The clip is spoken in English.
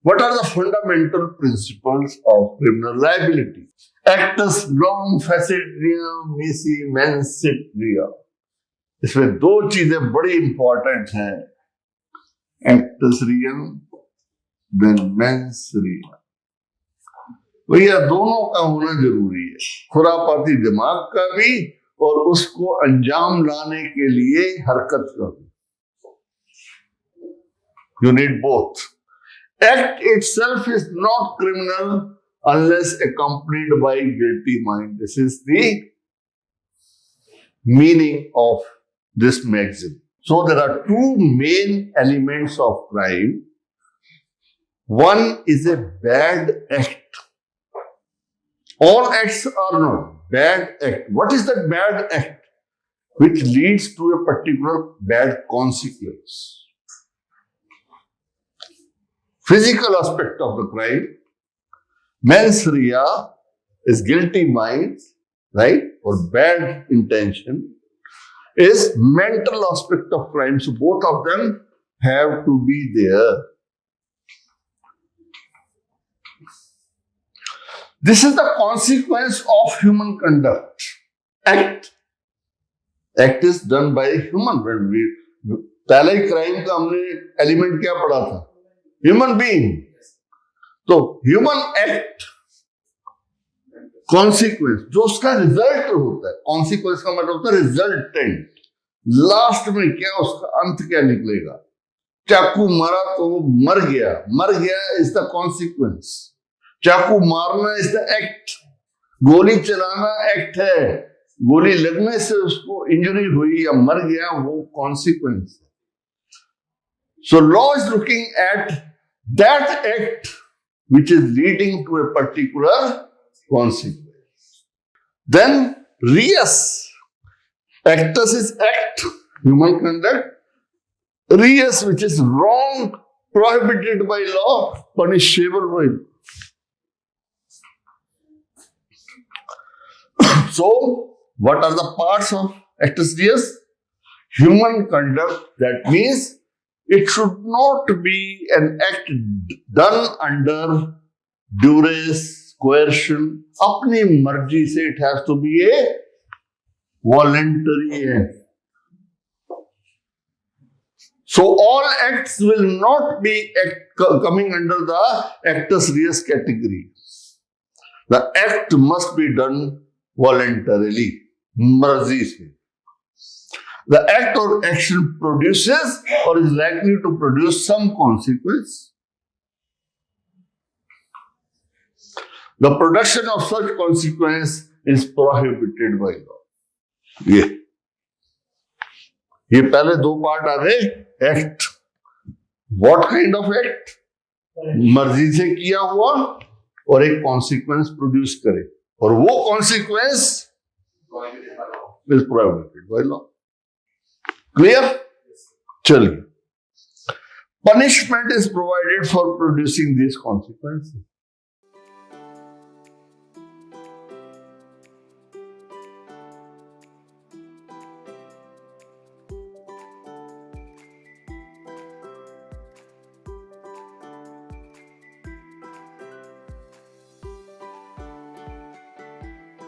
What are the fundamental principles of criminal liability? Actus non facit reum nisi mens sit rea. इसमें दो चीजें बड़ी important हैं, acts रियम then mains रियम। भैया दोनों का होना जरूरी है, खुरापाती दिमाग का भी और उसको अंजाम लाने के लिए हरकत का भी। You need both. Act itself is not criminal unless accompanied by guilty mind. This is the meaning of this maxim. So there are two main elements of crime. One is a bad act. All acts are not bad act. What is that bad act? Which leads to a particular bad consequence. Physical aspect of the crime. Mens rea is guilty mind, right? Or bad intention. Is mental aspect of crime. So both of them have to be there. This is the consequence of human conduct. Act is done by human. When we पहले crime का हमने element क्या पढ़ा था? Human being. तो human act consequence जो उसका result होता है, कॉन्सिक्वेंस का मतलब होता है रिजल्टेंट, लास्ट में क्या उसका अंत क्या निकलेगा। चाकू मारा तो वो मर गया इज द कॉन्सिक्वेंस। चाकू मारना इज द एक्ट, गोली चलाना एक्ट है, गोली लगने से उसको इंजरी हुई या मर गया वो कॉन्सिक्वेंस है। So law is looking at that act which is leading to a particular consequence. Then reus. Actus is act, human conduct. Reus, which is wrong, prohibited by law, punishable by law. So, what are the parts of actus reus? Human conduct, that means it should not be an act done under duress, coercion, अपनी मर्जी से. It has to be a voluntary act. So all acts will not be coming under the actus reus category. The act must be done voluntarily, मर्जी से. The act or action produces or is likely to produce some consequence. The production of such consequence is prohibited by law. ये पहले दो part आ गए. Act, what kind of act? मर्जी से किया हुआ और एक कॉन्सिक्वेंस प्रोड्यूस करे, और वो consequence is prohibited by law. Clear? चलिए. Punishment is provided for producing these consequences.